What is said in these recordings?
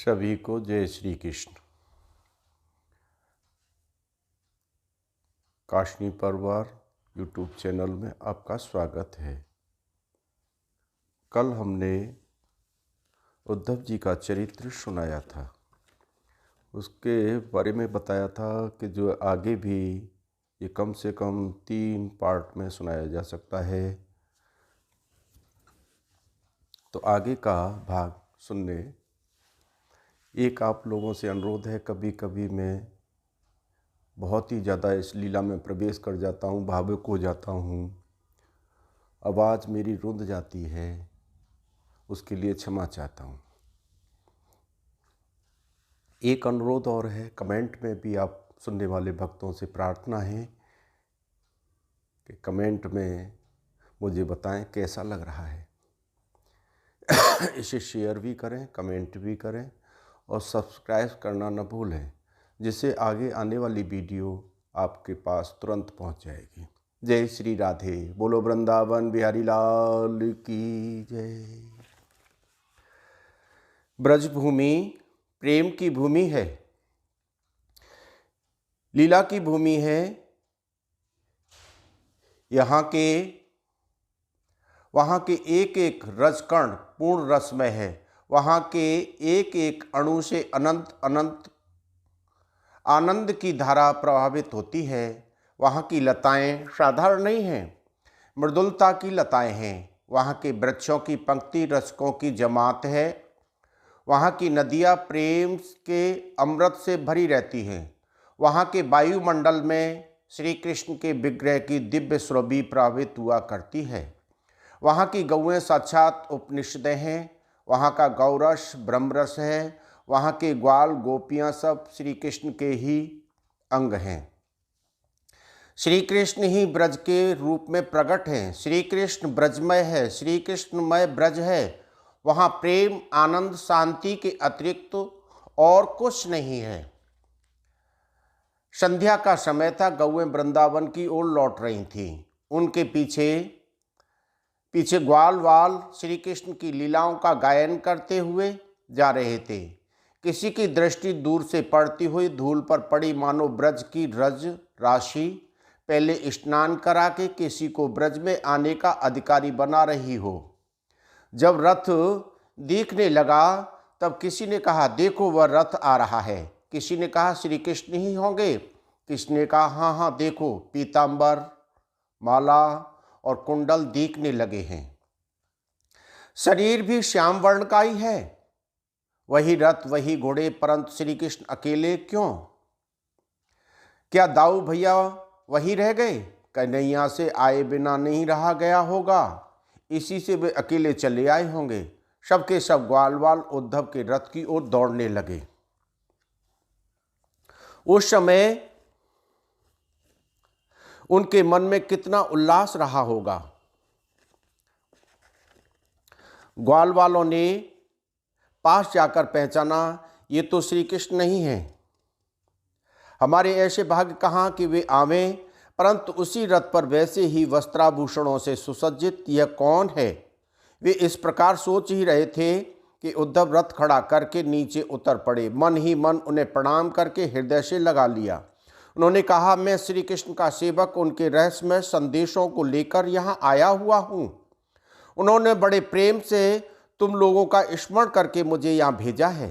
सभी को जय श्री कृष्ण। काशनी परिवार यूट्यूब चैनल में आपका स्वागत है। कल हमने उद्धव जी का चरित्र सुनाया था, उसके बारे में बताया था कि जो आगे भी ये कम से कम 3 पार्ट में सुनाया जा सकता है। तो आगे का भाग सुनने एक आप लोगों से अनुरोध है। कभी कभी मैं बहुत ही ज़्यादा इस लीला में प्रवेश कर जाता हूँ, भावुक हो जाता हूँ, आवाज़ मेरी रुंध जाती है, उसके लिए क्षमा चाहता हूँ। एक अनुरोध और है, कमेंट में भी आप सुनने वाले भक्तों से प्रार्थना है कि कमेंट में मुझे बताएं कैसा लग रहा है। इसे शेयर भी करें, कमेंट भी करें और सब्सक्राइब करना न भूलें, जिससे आगे आने वाली वीडियो आपके पास तुरंत पहुंच जाएगी। जय श्री राधे, बोलो वृंदावन बिहारी लाल की जय। ब्रजभूमि प्रेम की भूमि है, लीला की भूमि है। वहाँ के एक एक रजकण पूर्ण रसमय है। वहाँ के एक एक अणु से अनंत अनंत आनंद की धारा प्रभावित होती है। वहाँ की लताएं साधारण नहीं हैं, मृदुलता की लताएं हैं। वहाँ के वृक्षों की पंक्ति रसकों की जमात है। वहाँ की नदियाँ प्रेम के अमृत से भरी रहती हैं। वहाँ के वायुमंडल में श्री कृष्ण के विग्रह की दिव्य सुरभि प्रभावित हुआ करती है। वहाँ की गौएं साक्षात उपनिषदें हैं। वहाँ का गौरस ब्रह्मरस है। वहाँ के ग्वाल गोपियाँ सब श्री कृष्ण के ही अंग हैं। श्री कृष्ण ही ब्रज के रूप में प्रकट हैं। श्री कृष्ण ब्रजमय है, श्री कृष्णमय ब्रज है। वहाँ प्रेम आनंद शांति के अतिरिक्त और कुछ नहीं है। संध्या का समय था, गौएं वृंदावन की ओर लौट रही थीं। उनके पीछे ग्वाल वाल श्री कृष्ण की लीलाओं का गायन करते हुए जा रहे थे। किसी की दृष्टि दूर से पड़ती हुई धूल पर पड़ी, मानो ब्रज की रज राशि पहले स्नान करा के किसी को ब्रज में आने का अधिकारी बना रही हो। जब रथ दिखने लगा तब किसी ने कहा, देखो वह रथ आ रहा है। किसी ने कहा, श्री कृष्ण ही होंगे। किसी ने कहा, हाँ हाँ देखो, पीतांबर माला और कुंडल दिखने लगे हैं। शरीर भी श्याम वर्ण का ही है। वही रथ वही घोड़े, परंतु श्री कृष्ण अकेले क्यों? क्या दाऊ भैया वही रह गए? कन्हैया से आए बिना नहीं रहा गया होगा, इसी से वे अकेले चले आए होंगे। सबके सब ग्वाल वाल उद्धव के रथ की ओर दौड़ने लगे। उस समय उनके मन में कितना उल्लास रहा होगा। ग्वाल वालों ने पास जाकर पहचाना, ये तो श्री कृष्ण नहीं है। हमारे ऐसे भाग्य कहाँ कि वे आवें, परंतु उसी रथ पर वैसे ही वस्त्राभूषणों से सुसज्जित यह कौन है? वे इस प्रकार सोच ही रहे थे कि उद्धव रथ खड़ा करके नीचे उतर पड़े। मन ही मन उन्हें प्रणाम करके हृदय से लगा लिया। उन्होंने कहा, मैं श्री कृष्ण का सेवक उनके रहस्यमय संदेशों को लेकर यहाँ आया हुआ हूँ। उन्होंने बड़े प्रेम से तुम लोगों का स्मरण करके मुझे यहाँ भेजा है।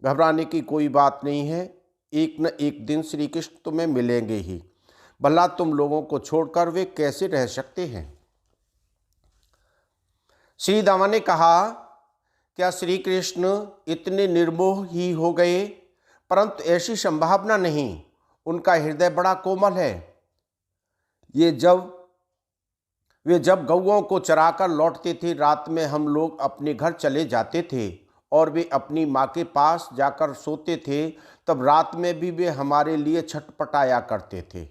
घबराने की कोई बात नहीं है, एक न एक दिन श्री कृष्ण तुम्हें मिलेंगे ही। भला तुम लोगों को छोड़कर वे कैसे रह सकते हैं? श्री दामा ने कहा, क्या श्री कृष्ण इतने निर्मोह ही हो गए? परंतु ऐसी संभावना नहीं, उनका हृदय बड़ा कोमल है। वे जब गौओं को चराकर लौटते थे, रात में हम लोग अपने घर चले जाते थे और वे अपनी माँ के पास जाकर सोते थे, तब रात में भी वे हमारे लिए छटपटाया करते थे।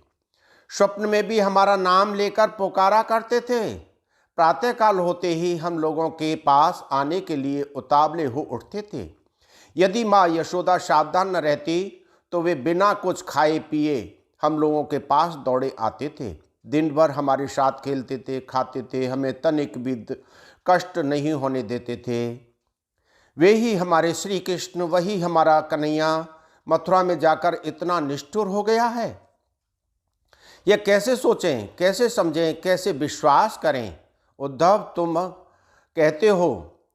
स्वप्न में भी हमारा नाम लेकर पुकारा करते थे। प्रातःकाल होते ही हम लोगों के पास आने के लिए उतावले हो उठते थे। यदि माँ यशोदा सावधान न रहती तो वे बिना कुछ खाए पिए हम लोगों के पास दौड़े आते थे। दिन भर हमारे साथ खेलते थे, खाते थे, हमें तनिक भी कष्ट नहीं होने देते थे। वे ही हमारे श्री कृष्ण, वही हमारा कन्हैया मथुरा में जाकर इतना निष्ठुर हो गया है। यह कैसे सोचें, कैसे समझें, कैसे विश्वास करें? उद्धव, तुम कहते हो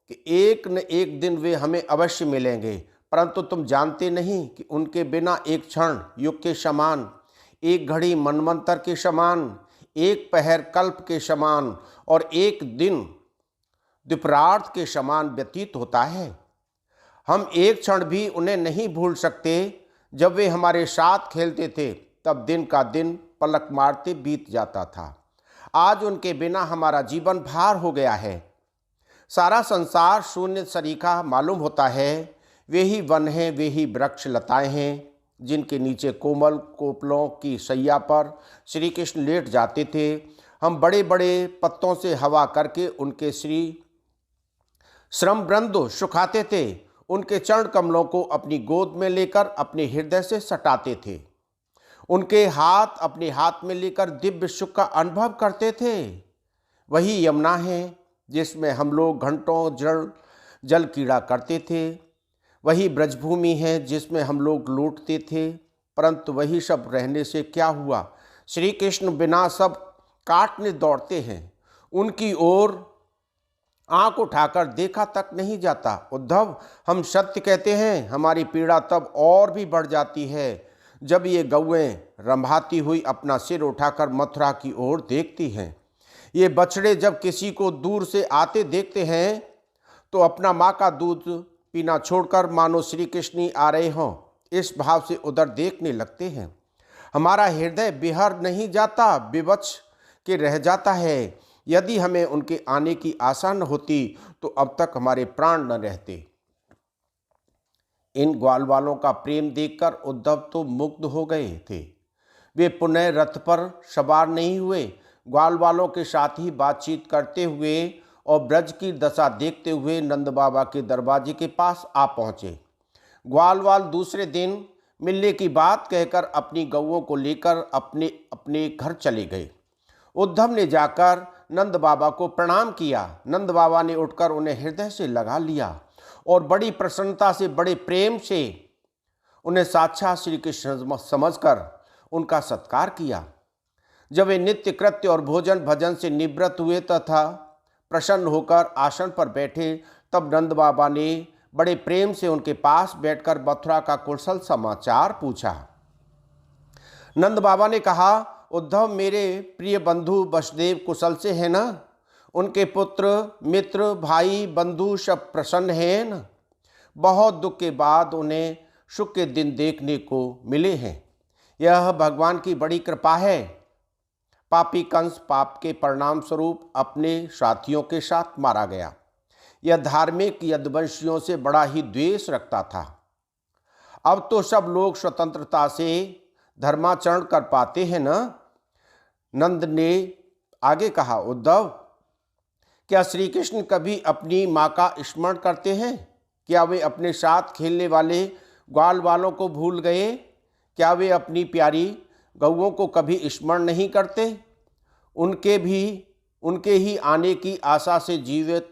कि एक न एक दिन वे हमें अवश्य मिलेंगे, परंतु तुम जानते नहीं कि उनके बिना एक क्षण युग के समान, एक घड़ी मनमंतर के समान, एक पहर कल्प के समान और एक दिन द्विपरार्थ के समान व्यतीत होता है। हम एक क्षण भी उन्हें नहीं भूल सकते। जब वे हमारे साथ खेलते थे तब दिन का दिन पलक मारते बीत जाता था। आज उनके बिना हमारा जीवन भार हो गया है। सारा संसार शून्य सरीखा मालूम होता है। वे ही वन हैं, वे ही वृक्ष लताएं हैं जिनके नीचे कोमल कोपलों की सैया पर श्री कृष्ण लेट जाते थे। हम बड़े बड़े पत्तों से हवा करके उनके श्रमबृंद सुखाते थे। उनके चरण कमलों को अपनी गोद में लेकर अपने हृदय से सटाते थे। उनके हाथ अपने हाथ में लेकर दिव्य सुख का अनुभव करते थे। वही यमुना है जिसमें हम लोग घंटों जल कीड़ा करते थे। वही ब्रजभूमि है जिसमें हम लोग लूटते थे। परंतु वही सब रहने से क्या हुआ? श्री कृष्ण बिना सब काटने दौड़ते हैं। उनकी ओर आंख उठाकर देखा तक नहीं जाता। उद्धव, हम सत्य कहते हैं। हमारी पीड़ा तब और भी बढ़ जाती है जब ये गौएं रंभाती हुई अपना सिर उठाकर मथुरा की ओर देखती हैं। ये बछड़े जब किसी को दूर से आते देखते हैं तो अपना माँ का दूध पीना छोड़कर मानो श्री कृष्ण ही आ रहे हों, इस भाव से उधर देखने लगते हैं। हमारा हृदय बिहर नहीं जाता, विवश के रह जाता है। यदि हमें उनके आने की आशा न होती तो अब तक हमारे प्राण न रहते। इन ग्वाल वालों का प्रेम देखकर उद्धव तो मुग्ध हो गए थे। वे पुनः रथ पर सवार नहीं हुए। ग्वाल वालों के साथ ही बातचीत करते हुए और ब्रज की दशा देखते हुए नंद बाबा के दरवाजे के पास आ पहुँचे। ग्वाल वाल दूसरे दिन मिलने की बात कहकर अपनी गौओं को लेकर अपने अपने घर चले गए। उद्धव ने जाकर नंद बाबा को प्रणाम किया। नंद बाबा ने उठकर उन्हें हृदय से लगा लिया और बड़ी प्रसन्नता से, बड़े प्रेम से उन्हें साक्षात श्री कृष्ण समझकर उनका सत्कार किया। जब वे नित्य कृत्य और भोजन भजन से निवृत्त हुए तथा प्रसन्न होकर आसन पर बैठे, तब नंद बाबा ने बड़े प्रेम से उनके पास बैठकर मथुरा का कुशल समाचार पूछा। नंद बाबा ने कहा, उद्धव, मेरे प्रिय बंधु वसुदेव कुशल से है ना? उनके पुत्र मित्र भाई बंधु सब प्रसन्न हैं न? बहुत दुख के बाद उन्हें सुख के दिन देखने को मिले हैं। यह भगवान की बड़ी कृपा है। पापी कंस पाप के परिणाम स्वरूप अपने साथियों के साथ मारा गया। यह धार्मिक यदुवंशियों से बड़ा ही द्वेष रखता था। अब तो सब लोग स्वतंत्रता से धर्माचरण कर पाते हैं ना? नंद ने आगे कहा, उद्धव, क्या श्री कृष्ण कभी अपनी माँ का स्मरण करते हैं? क्या वे अपने साथ खेलने वाले ग्वाल वालों को भूल गए? क्या वे अपनी प्यारी गौओं को कभी स्मरण नहीं करते? उनके ही आने की आशा से जीवित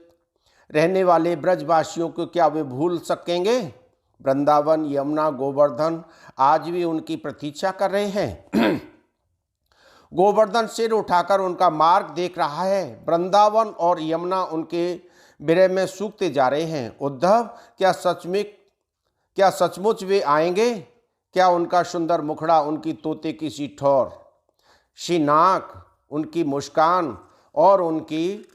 रहने वाले ब्रजवासियों को क्या वे भूल सकेंगे? वृंदावन, यमुना, गोवर्धन आज भी उनकी प्रतीक्षा कर रहे हैं। गोवर्धन सिर उठाकर उनका मार्ग देख रहा है। वृंदावन और यमुना उनके विरह में सूखते जा रहे हैं। उद्धव, क्या सचमुच वे आएंगे? क्या उनका सुंदर मुखड़ा, उनकी तोते की सी ठोर, सी नाक, उनकी मुस्कान और उनकी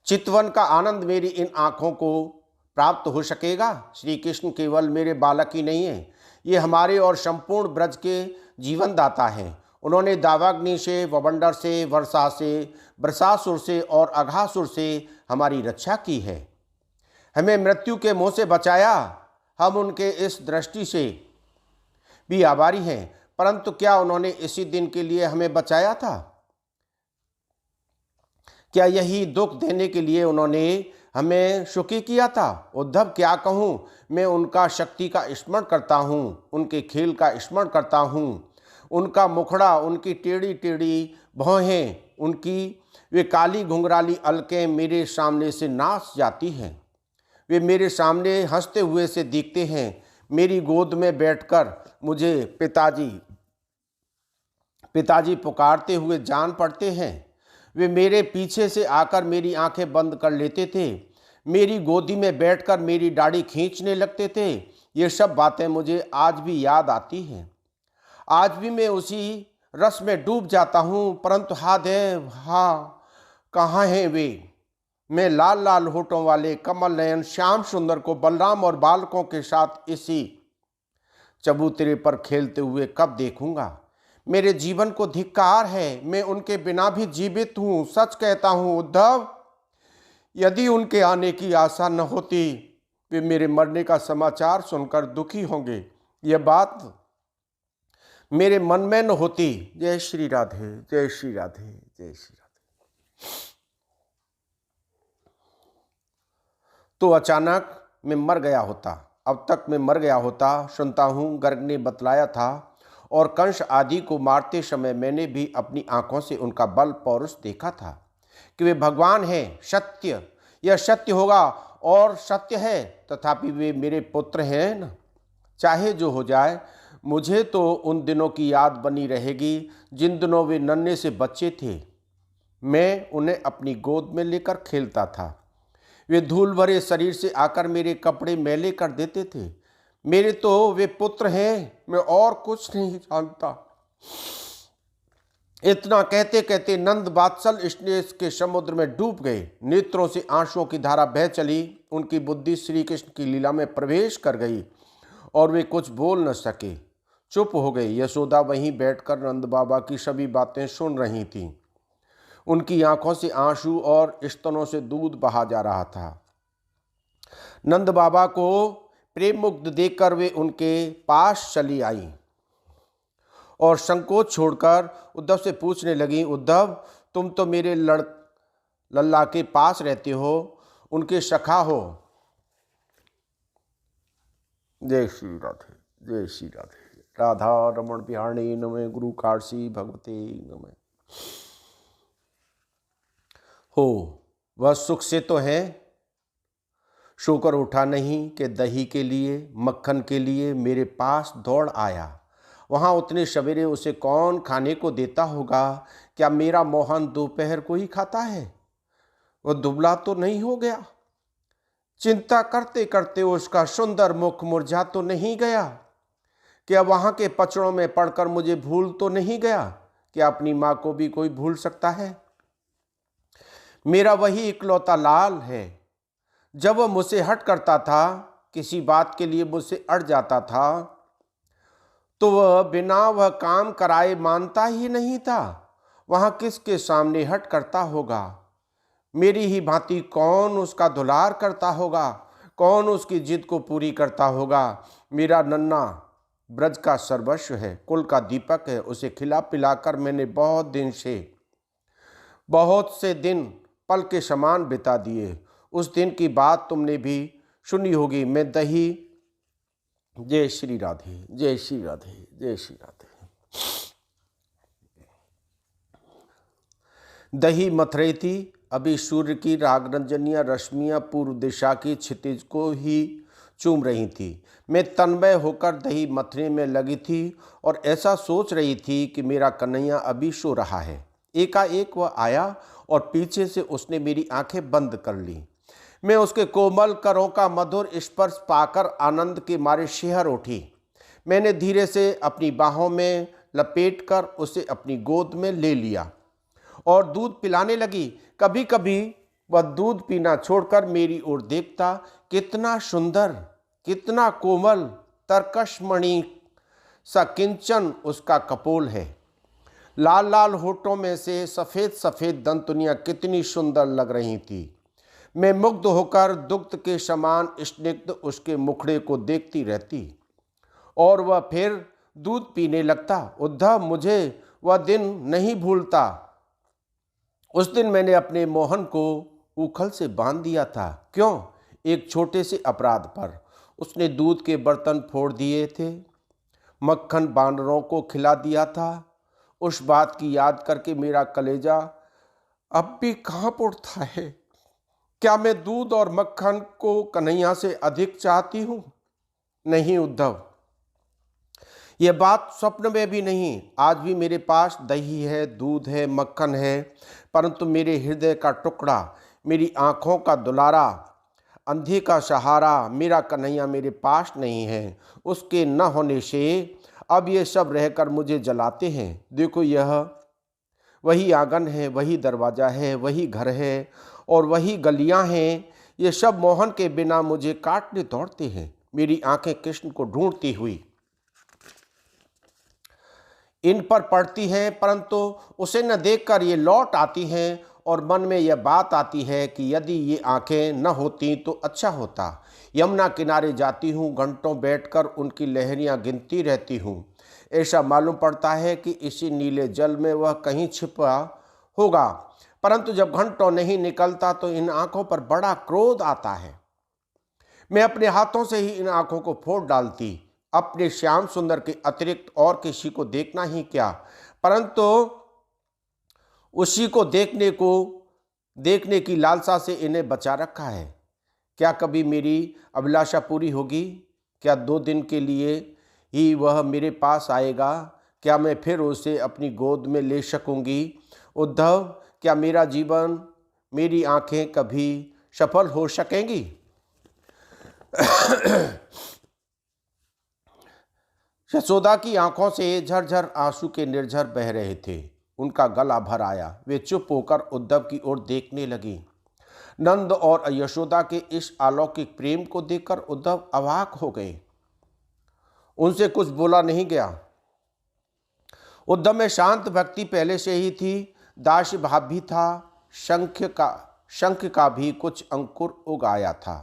चितवन का आनंद मेरी इन आँखों को प्राप्त हो सकेगा? श्री कृष्ण केवल मेरे बालक ही नहीं हैं, ये हमारे और संपूर्ण ब्रज के जीवन दाता हैं। उन्होंने दावाग्नि से, वबंडर से, वर्षा से, वृषासुर से और अघासुर से हमारी रक्षा की है। हमें मृत्यु के मुँह से बचाया। हम उनके इस दृष्टि से भी आभारी हैं। परंतु क्या उन्होंने इसी दिन के लिए हमें बचाया था? क्या यही दुख देने के लिए उन्होंने हमें सुखी किया था? उद्धव, क्या कहूँ, मैं उनका शक्ति का स्मरण करता हूँ, उनके खेल का स्मरण करता हूँ। उनका मुखड़ा, उनकी टेढ़ी टेढ़ी भौहें, उनकी वे काली घुंघराली अलकें मेरे सामने से नाच जाती हैं। वे मेरे सामने हंसते हुए से दिखते हैं। मेरी गोद में बैठकर मुझे पिताजी पिताजी पुकारते हुए जान पड़ते हैं। वे मेरे पीछे से आकर मेरी आंखें बंद कर लेते थे, मेरी गोदी में बैठकर मेरी दाढ़ी खींचने लगते थे। ये सब बातें मुझे आज भी याद आती हैं। आज भी मैं उसी रस में डूब जाता हूँ, परंतु हा देव हाँ, कहाँ हैं वे? मैं लाल लाल होठों वाले कमल नयन श्याम सुंदर को बलराम और बालकों के साथ इसी चबूतरे पर खेलते हुए कब देखूंगा? मेरे जीवन को धिक्कार है, मैं उनके बिना भी जीवित हूँ। सच कहता हूँ उद्धव, यदि उनके आने की आशा न होती, वे मेरे मरने का समाचार सुनकर दुखी होंगे। यह बात मेरे मन में न होती। जय श्री राधे, जय श्री राधे, जय श्री राधे। तो अचानक मैं मर गया होता, अब तक मैं मर गया होता। सुनता हूँ गर्ग ने बतलाया था, और कंस आदि को मारते समय मैंने भी अपनी आंखों से उनका बल पौरुष देखा था कि वे भगवान हैं। सत्य, यह सत्य होगा और सत्य है, तथापि वे मेरे पुत्र हैं न। चाहे जो हो जाए, मुझे तो उन दिनों की याद बनी रहेगी जिन दिनों वे नन्हे से बच्चे थे। मैं उन्हें अपनी गोद में लेकर खेलता था। वे धूल भरे शरीर से आकर मेरे कपड़े मैले कर देते थे। मेरे तो वे पुत्र हैं, मैं और कुछ नहीं जानता। इतना कहते कहते नंद बात्सल स्नेह के समुद्र में डूब गए। नेत्रों से आंसुओं की धारा बह चली। उनकी बुद्धि श्री कृष्ण की लीला में प्रवेश कर गई और वे कुछ बोल न सके, चुप हो गए। यशोदा वहीं बैठकर नंद बाबा की सभी बातें सुन रही थीं। उनकी आंखों से आंसू और स्तनों से दूध बहा जा रहा था। नंद बाबा को प्रेम मुग्ध देखकर वे उनके पास चली आई और संकोच छोड़कर उद्धव से पूछने लगी, उद्धव, तुम तो मेरे लल्ला के पास रहते हो, उनके सखा हो। जय श्री राधे, जय श्री राधे। राधा रमण बिहारी नमः, गुरु काशी भगवते नमः। हो वह सुख से तो है, सोकर उठा नहीं कि दही के लिए, मक्खन के लिए मेरे पास दौड़ आया। वहाँ उतने सवेरे उसे कौन खाने को देता होगा? क्या मेरा मोहन दोपहर को ही खाता है? वह दुबला तो नहीं हो गया? चिंता करते करते उसका सुंदर मुख मुरझा तो नहीं गया? क्या वहाँ के पचड़ों में पड़कर मुझे भूल तो नहीं गया? क्या अपनी माँ को भी कोई भूल सकता है? मेरा वही इकलौता लाल है। जब वह मुझसे हट करता था, किसी बात के लिए मुझसे अड़ जाता था, तो वह बिना वह काम कराए मानता ही नहीं था। वहाँ किसके सामने हट करता होगा? मेरी ही भांति कौन उसका दुलार करता होगा? कौन उसकी जिद को पूरी करता होगा? मेरा नन्ना ब्रज का सर्वस्व है, कुल का दीपक है। उसे खिला पिलाकर मैंने बहुत से दिन पल के समान बिता दिए। उस दिन की बात तुमने भी सुनी होगी। मैं दही, जय श्री राधे, जय श्री राधे, जय श्री राधे। दही मथ रही थी। अभी सूर्य की रागरंजनियां रश्मियां पूर्व दिशा की क्षितिज को ही चूम रही थी। मैं तन्मय होकर दही मथने में लगी थी और ऐसा सोच रही थी कि मेरा कन्हैया अभी सो रहा है। एकाएक वह आया और पीछे से उसने मेरी आंखें बंद कर ली। मैं उसके कोमल करों का मधुर स्पर्श पाकर आनंद के मारे शिहर उठी। मैंने धीरे से अपनी बाहों में लपेटकर उसे अपनी गोद में ले लिया और दूध पिलाने लगी। कभी कभी वह दूध पीना छोड़कर मेरी ओर देखता। कितना सुंदर, कितना कोमल, तरकशमणि सा किंचन उसका कपोल है। लाल लाल होठों में से सफ़ेद सफ़ेद दंतुनियाँ कितनी सुंदर लग रही थी। मैं मुग्ध होकर दुग्ध के समान स्निग्ध उसके मुखड़े को देखती रहती और वह फिर दूध पीने लगता। उद्धव, मुझे वह दिन नहीं भूलता। उस दिन मैंने अपने मोहन को उखल से बांध दिया था। क्यों? एक छोटे से अपराध पर। उसने दूध के बर्तन फोड़ दिए थे, मक्खन बानरों को खिला दिया था। उस बात की याद करके मेरा कलेजा अब भी कांप उठता है। क्या मैं दूध और मक्खन को कन्हैया से अधिक चाहती हूँ? नहीं उद्धव, यह बात स्वप्न में भी नहीं। आज भी मेरे पास दही है, दूध है, मक्खन है, परंतु मेरे हृदय का टुकड़ा, मेरी आँखों का दुलारा, अंधी का सहारा, मेरा कन्हैया मेरे पास नहीं है। उसके न होने से अब ये सब रहकर मुझे जलाते हैं। देखो, यह वही आंगन है, वही दरवाज़ा है, वही घर है और वही गलियां हैं। ये सब मोहन के बिना मुझे काटने दौड़ते हैं। मेरी आंखें कृष्ण को ढूंढती हुई इन पर पड़ती हैं, परंतु उसे न देखकर ये लौट आती हैं और मन में यह बात आती है कि यदि ये आंखें न होती तो अच्छा होता। यमुना किनारे जाती हूँ, घंटों बैठकर उनकी लहरियाँ गिनती रहती हूँ। ऐसा मालूम पड़ता है कि इसी नीले जल में वह कहीं छिपा होगा, परंतु जब घंटों नहीं निकलता तो इन आंखों पर बड़ा क्रोध आता है। मैं अपने हाथों से ही इन आंखों को फोड़ डालती। अपने श्याम सुंदर के अतिरिक्त और किसी को देखना ही क्या, परंतु उसी को देखने की लालसा से इन्हें बचा रखा है। क्या कभी मेरी अभिलाषा पूरी होगी? क्या 2 दिन के लिए ही वह मेरे पास आएगा? क्या मैं फिर उसे अपनी गोद में ले सकूंगी? उद्धव, क्या मेरा जीवन, मेरी आंखें कभी सफल हो सकेंगी? यशोदा की आंखों से झरझर आंसू के निर्झर बह रहे थे। उनका गला भर आया। वे चुप होकर उद्धव की ओर देखने लगी। नंद और यशोदा के इस अलौकिक प्रेम को देखकर उद्धव अवाक हो गए। उनसे कुछ बोला नहीं गया। उद्धव में शांत भक्ति पहले से ही थी, दास्य भाव भी था, शंख का भी कुछ अंकुर उग आया था।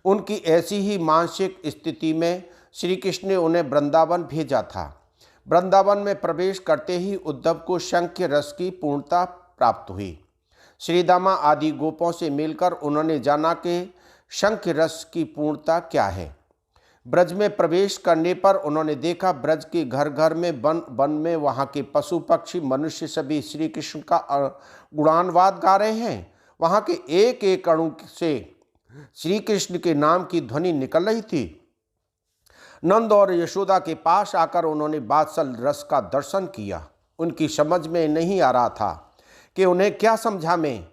उनकी ऐसी ही मानसिक स्थिति में श्री कृष्ण ने उन्हें वृंदावन भेजा था। वृंदावन में प्रवेश करते ही उद्धव को शंख रस की पूर्णता प्राप्त हुई। श्रीदामा आदि गोपों से मिलकर उन्होंने जाना कि शंख रस की पूर्णता क्या है। ब्रज में प्रवेश करने पर उन्होंने देखा ब्रज के घर घर में वन में वहाँ के पशु पक्षी मनुष्य सभी श्री कृष्ण का गुणानवाद गा रहे हैं। वहाँ के एक एक अणु से श्री कृष्ण के नाम की ध्वनि निकल रही थी। नंद और यशोदा के पास आकर उन्होंने वात्सल रस का दर्शन किया। उनकी समझ में नहीं आ रहा था कि उन्हें क्या समझावें,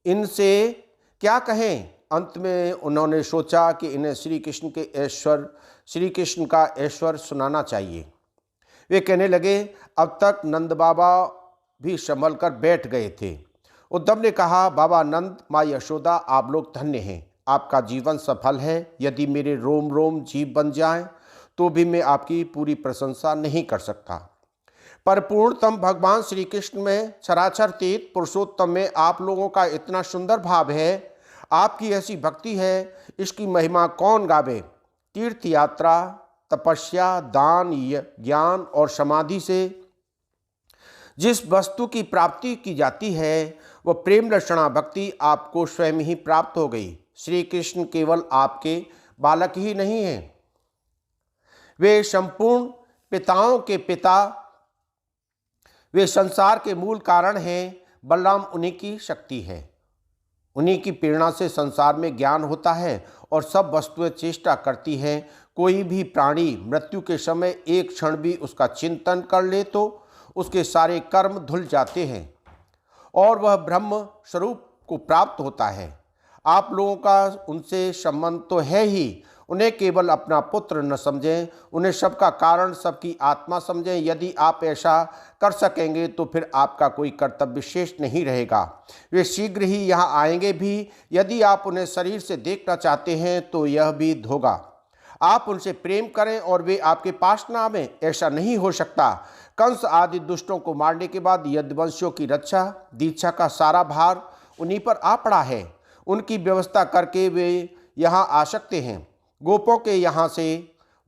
इनसे क्या कहें। अंत में उन्होंने सोचा कि इन्हें श्री कृष्ण का ऐश्वर्य सुनाना चाहिए। वे कहने लगे, अब तक नंद बाबा भी संभल कर बैठ गए थे। उद्धव ने कहा, बाबा नंद, माँ यशोदा, आप लोग धन्य हैं। आपका जीवन सफल है। यदि मेरे रोम रोम जीव बन जाएं तो भी मैं आपकी पूरी प्रशंसा नहीं कर सकता। पर पूर्णतम भगवान श्री कृष्ण में, चराचर तीर्थ पुरुषोत्तम में आप लोगों का इतना सुंदर भाव है, आपकी ऐसी भक्ति है, इसकी महिमा कौन गावे। तीर्थ यात्रा, तपस्या, दान, ज्ञान और समाधि से जिस वस्तु की प्राप्ति की जाती है वह प्रेम लक्षणा भक्ति आपको स्वयं ही प्राप्त हो गई। श्री कृष्ण केवल आपके बालक ही नहीं हैं, वे संपूर्ण पिताओं के पिता, वे संसार के मूल कारण हैं। बलराम उन्हीं की शक्ति है। उन्हीं की प्रेरणा से संसार में ज्ञान होता है और सब वस्तुएं चेष्टा करती हैं। कोई भी प्राणी मृत्यु के समय एक क्षण भी उसका चिंतन कर ले तो उसके सारे कर्म धुल जाते हैं और वह ब्रह्म स्वरूप को प्राप्त होता है। आप लोगों का उनसे संबंध तो है ही। उन्हें केवल अपना पुत्र न समझें, उन्हें सबका कारण, सबकी आत्मा समझें। यदि आप ऐसा कर सकेंगे तो फिर आपका कोई कर्तव्य शेष नहीं रहेगा। वे शीघ्र ही यहाँ आएंगे भी। यदि आप उन्हें शरीर से देखना चाहते हैं तो यह भी होगा। आप उनसे प्रेम करें और वे आपके पास न आवें, ऐसा नहीं हो सकता। कंस आदि दुष्टों को मारने के बाद यदुवंशियों की रक्षा दीक्षा का सारा भार उन्हीं पर आ पड़ा है। उनकी व्यवस्था करके वे यहाँ आ सकते हैं। गोपों के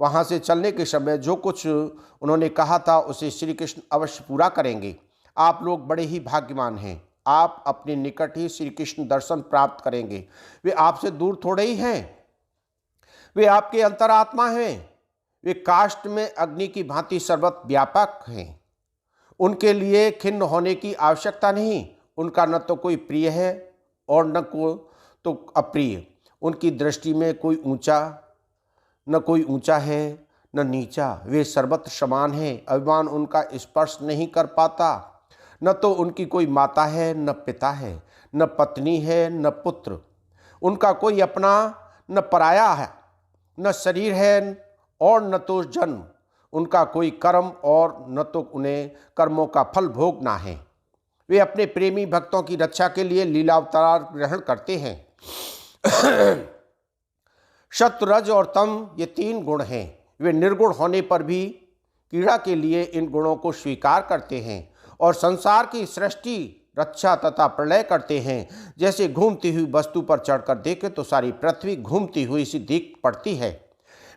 वहाँ से चलने के समय जो कुछ उन्होंने कहा था उसे श्री कृष्ण अवश्य पूरा करेंगे। आप लोग बड़े ही भाग्यवान हैं। आप अपने निकट ही श्री कृष्ण दर्शन प्राप्त करेंगे। वे आपसे दूर थोड़े ही हैं, वे आपके अंतरात्मा हैं। वे काष्ठ में अग्नि की भांति सर्वत्र व्यापक हैं। उनके लिए खिन्न होने की आवश्यकता नहीं। उनका न तो कोई प्रिय है और न तो अप्रिय। उनकी दृष्टि में कोई ऊंचा न कोई ऊंचा है न नीचा, वे सर्वत्र समान हैं। अभिमान उनका स्पर्श नहीं कर पाता। न तो उनकी कोई माता है न पिता है, न पत्नी है न पुत्र, उनका कोई अपना न पराया है, न शरीर है और न तो जन्म, उनका कोई कर्म और न तो उन्हें कर्मों का फल भोगना है। वे अपने प्रेमी भक्तों की रक्षा के लिए लीला अवतार ग्रहण करते हैं। सत्व, रज और तम ये 3 गुण हैं। वे निर्गुण होने पर भी पीड़ा के लिए इन गुणों को स्वीकार करते हैं और संसार की सृष्टि, रक्षा तथा प्रलय करते हैं। जैसे घूमती हुई वस्तु पर चढ़कर देखे तो सारी पृथ्वी घूमती हुई सी दिख पड़ती है,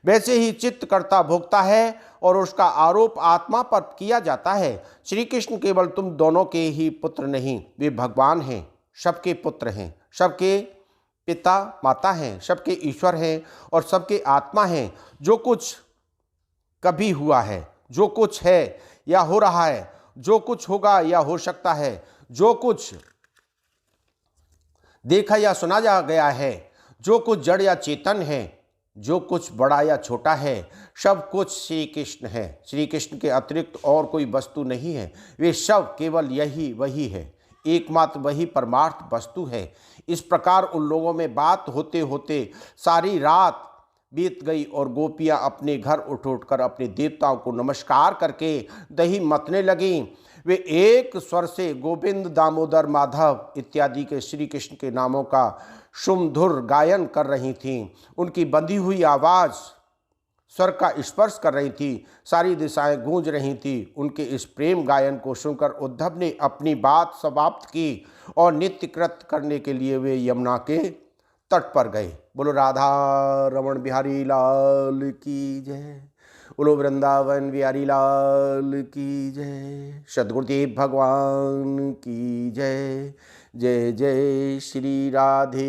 वैसे ही चित्त कर्ता भोगता है और उसका आरोप आत्मा पर किया जाता है। श्री कृष्ण केवल तुम दोनों के ही पुत्र नहीं, वे भगवान हैं, सबके पुत्र हैं, सबके पिता माता हैं, सबके ईश्वर हैं और सबके आत्मा हैं। जो कुछ कभी हुआ है, जो कुछ है या हो रहा है, जो कुछ होगा या हो सकता है, जो कुछ देखा या सुना जा गया है, जो कुछ जड़ या चेतन है, जो कुछ बड़ा या छोटा है, सब कुछ श्री कृष्ण है। श्री कृष्ण के अतिरिक्त और कोई वस्तु नहीं है। वे सब केवल यही वही है, एकमात्र वही परमार्थ वस्तु है। इस प्रकार उन लोगों में बात होते होते सारी रात बीत गई और गोपियां अपने घर उठ कर अपने देवताओं को नमस्कार करके दही मतने लगीं। वे एक स्वर से गोविंद, दामोदर, माधव इत्यादि के श्री कृष्ण के नामों का सुमधुर गायन कर रही थीं। उनकी बंधी हुई आवाज़ स्वर का स्पर्श कर रही थी, सारी दिशाएं गूंज रही थी। उनके इस प्रेम गायन को सुनकर उद्धव ने अपनी बात समाप्त की और नित्य कृत करने के लिए वे यमुना के तट पर गए। बोलो राधा रमण बिहारी लाल की जय, बोलो वृंदावन बिहारी लाल की जय, सद्गुरुदेव भगवान की जय। जय जय श्री राधे।